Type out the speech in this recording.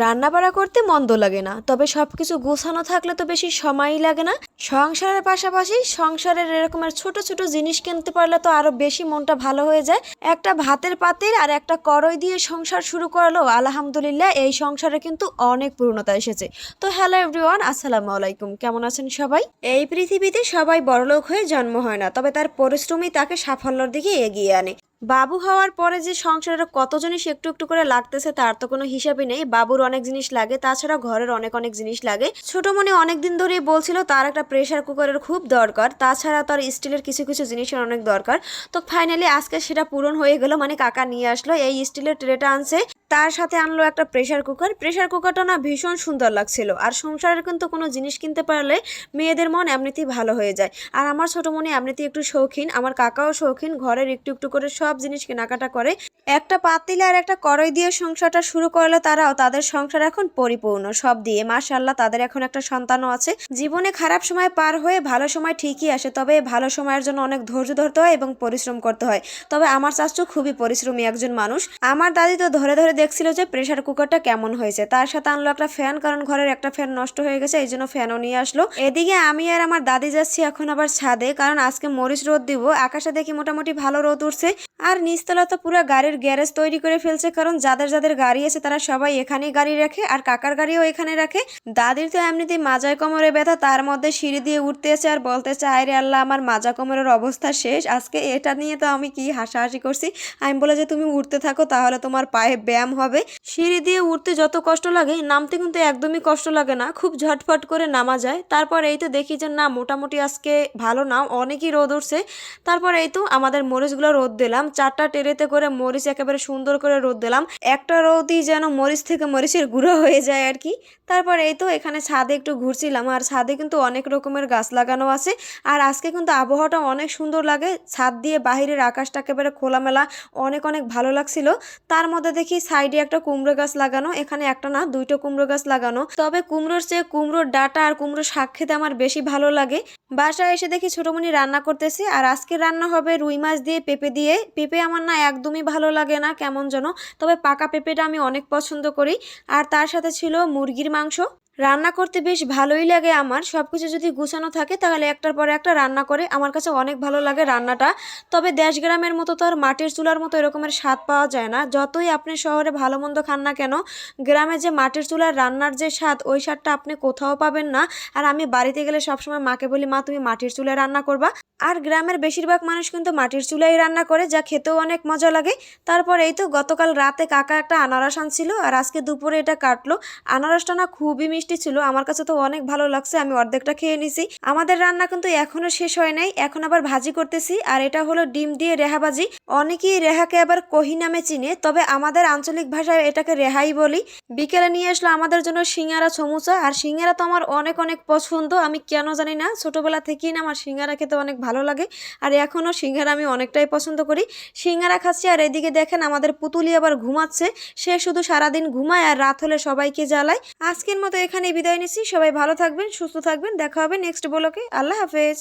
রান্না বাড়া করতে মন্দ লাগে না, তবে সবকিছু গোছানো থাকলে তো বেশি সময়ই লাগে না। সংসারের পাশাপাশি সংসারের এরকমের ছোট ছোট জিনিস কিনতে পারলে তো আরো বেশি মনটা ভালো হয়ে যায়। একটা ভাতের পাতিল আর একটা কড়াই দিয়ে সংসার শুরু করলো, আলহামদুলিল্লাহ এই সংসারে কিন্তু অনেক পূর্ণতা এসেছে। তো হ্যালো এভরিওয়ান, আসসালামু আলাইকুম, কেমন আছেন সবাই? এই পৃথিবীতে সবাই বড়লোক হয়ে জন্ম হয় না, তবে তার পরিশ্রমই তাকে সাফল্যের দিকে এগিয়ে আনে। বাবু হওয়ার পরে যে সংসারের কত জিনিস একটু একটু করে লাগতেছে তার তো কোনো হিসাবই নেই। বাবুর অনেক জিনিস লাগে, তাছাড়া ঘরের অনেক অনেক জিনিস লাগে। ছোটমণি অনেকদিন ধরেই বলছিল তার একটা প্রেসার কুকারের খুব দরকার, তাছাড়া তার স্টিলের কিছু কিছু জিনিসের অনেক দরকার। তো ফাইনালি আজকে সেটা পূরণ হয়ে গেল, মানে কাকা নিয়ে আসলো এই স্টিলের ট্রেটা আনছে, তার সাথে আনলো একটা প্রেসার কুকার। প্রেসার কুকারটা না ভীষণ সুন্দর লাগছিল। আর সংসারের কিন্তু কোনো জিনিস কিনতে পারলে মেয়েদের মন এমনিতেই ভালো হয়ে যায়। আর আমার ছোটমণি এমনিতেই একটু শৌখিন, আমার কাকাও শৌখিন, ঘরের একটু একটু করে সব জিনিস কেনাকাটা করে। একটা পাতিলে আর একটা কড়াই দিয়ে সংসারটা শুরু করলে তারাও তাদের সংসার এখন পরিপূর্ণ সব দিয়ে, মাশাআল্লাহ তাদের এখন একটা সন্তানও আছে। জীবনে খারাপ সময় পার হয়ে ভালো সময় ঠিকই আসে, তবে ভালো সময়ের জন্য অনেক ধৈর্য ধরতে হয় এবং পরিশ্রম করতে হয়। তবে আমার চাচু খুবই পরিশ্রমী একজন মানুষ। আমার দাদি তো ধরে ধরে দেখছিল যে প্রেসার কুকারটা কেমন হয়েছে, তার সাথে আনলো একটা ফ্যান, কারণ ঘরের একটা ফ্যান নষ্ট হয়ে গেছে, এই জন্য ফ্যানও নিয়ে আসলো। এদিকে আমি আর আমার দাদি যাচ্ছি এখন আবার ছাদে, কারণ আজকে মরিচ রোদ দিব। আকাশে দেখি মোটামুটি ভালো রোদ উঠছে। আর নিচতলা তো পুরো গাড়ির গ্যারেজ তৈরি করে ফেলছে, কারণ যাদের যাদের গাড়ি আছে তারা সবাই এখানেই গাড়ি রাখে, আর কাকার গাড়িও এখানে রাখে। দাদির তো এমনিতেই মাজায় কোমরে ব্যথা, তার মধ্যে সিঁড়ি দিয়ে উঠতেছে আর বলতেছে আরে আল্লাহ আমার মাজা কোমরের অবস্থা শেষ। আজকে এটা নিয়ে তো আমি কি হাসাহাসি করছি। আমি বলে যে তুমি উঠতে থাকো, তাহলে তোমার পায়ে ব্যায়াম হবে। সিঁড়ি দিয়ে উঠতে যত কষ্ট লাগে, নামতে কিন্তু একদমই কষ্ট লাগে না, খুব ঝটফট করে নামা যায়। তারপর এই তো দেখি যে না মোটামুটি আজকে ভালো না, অনেকই রোদ উঠছে। তারপর এই তো আমাদের মরিচগুলো রোদ দিলাম, 4টা টেরেতে করে মরিচ একেবারে সুন্দর করে রোদ দিলাম। একটা রোদই যেন মরিচ থেকে মরিচের গুঁড়ো হয়ে যায় আর কি। তারপর এই তো এখানে ছাদে একটু ঘুরছিলাম, আর ছাদে কিন্তু অনেক রকমের গাছ লাগানো আছে। আর আজকে কিন্তু আবহাওয়াটা অনেক সুন্দর লাগে, ছাদ দিয়ে বাহিরের আকাশটা একেবারে খোলামেলা, অনেক অনেক ভালো লাগছিল। তার মধ্যে দেখি সাইডে একটা কুমড়ো গাছ লাগানো, এখানে একটা না দুইটা কুমড়ো গাছ লাগানো। তবে কুমড়োর চেয়ে কুমড়োর ডাঁটা আর কুমড়ো শাক খেতে আমার বেশি ভালো লাগে। বাসায় এসে দেখি ছোটমণি রান্না করতেছে, আর আজকে রান্না হবে রুই মাছ দিয়ে পেঁপে দিয়ে। পেঁপে আমার না একদমই ভালো লাগে না, কেমন যেন, তবে পাকা পেঁপেটা আমি অনেক পছন্দ করি। আর তার সাথে ছিল মুরগির মাংস। রান্না করতে বেশ ভালোই লাগে আমার, সবকিছু যদি গুছানো থাকে তাহলে একটার পরে একটা রান্না করে আমার কাছে অনেক ভালো লাগে রান্নাটা। তবে দেশ গ্রামের মতো তো আর মাটির চুলার মতো এরকমের স্বাদ পাওয়া যায় না, যতই আপনি শহরে ভালো মন্দ খান না কেন, গ্রামে যে মাটির চুলার রান্নার যে স্বাদ, ওই স্বাদটা আপনি কোথাও পাবেন না। আর আমি বাড়িতে গেলে সবসময় মাকে বলি মা তুমি মাটির চুলায় রান্না করবা। আর গ্রামের বেশিরভাগ মানুষ কিন্তু মাটির চুলাই রান্না করে, যা খেতেও অনেক মজা লাগে। তারপর এই তো গতকাল রাতে কাকা একটা আনারস আনছিল, আর আজকে দুপুরে এটা কাটলো। আনারসটা না খুবই মিষ্টি ছিল, আমার কাছে তো অনেক ভালো লাগছে, আমি অর্ধেকটা খেয়ে নিছি। আমাদের রান্না কিন্তু এখনো শেষ হয় নাই, এখন আবার ভাজি করতেছি, আর এটা হলো ডিম দিয়ে রেহা ভাজি। অনেকেই রেহাকে আবার কহি নামে চিনে, তবে আমাদের আঞ্চলিক ভাষায় এটাকে রেহাই বলি। বিকেলে নিয়ে আসলো আমাদের জন্য সিঙ্গারা সমুচা, আর সিঙ্গারা তো আমার অনেক অনেক পছন্দ, আমি কেন জানি না ছোটবেলা থেকেই না আমার সিঙ্গারা খেতে অনেক ভালো লাগে। আর এখনো সিঙ্গারা আমি অনেকটাই পছন্দ করি। সিঙ্গারা খাচ্ছি, আর এদিকে দেখেন আমাদের পুতুলি আবার ঘুমাচ্ছে। সে শুধু সারাদিন ঘুমায় আর রাত হলে সবাইকে জ্বালায়। আজকের মতো এখানেই বিদায় নিচ্ছি, সবাই ভালো থাকবেন, সুস্থ থাকবেন, দেখা হবে নেক্সট ব্লগে। আল্লাহ হাফেজ।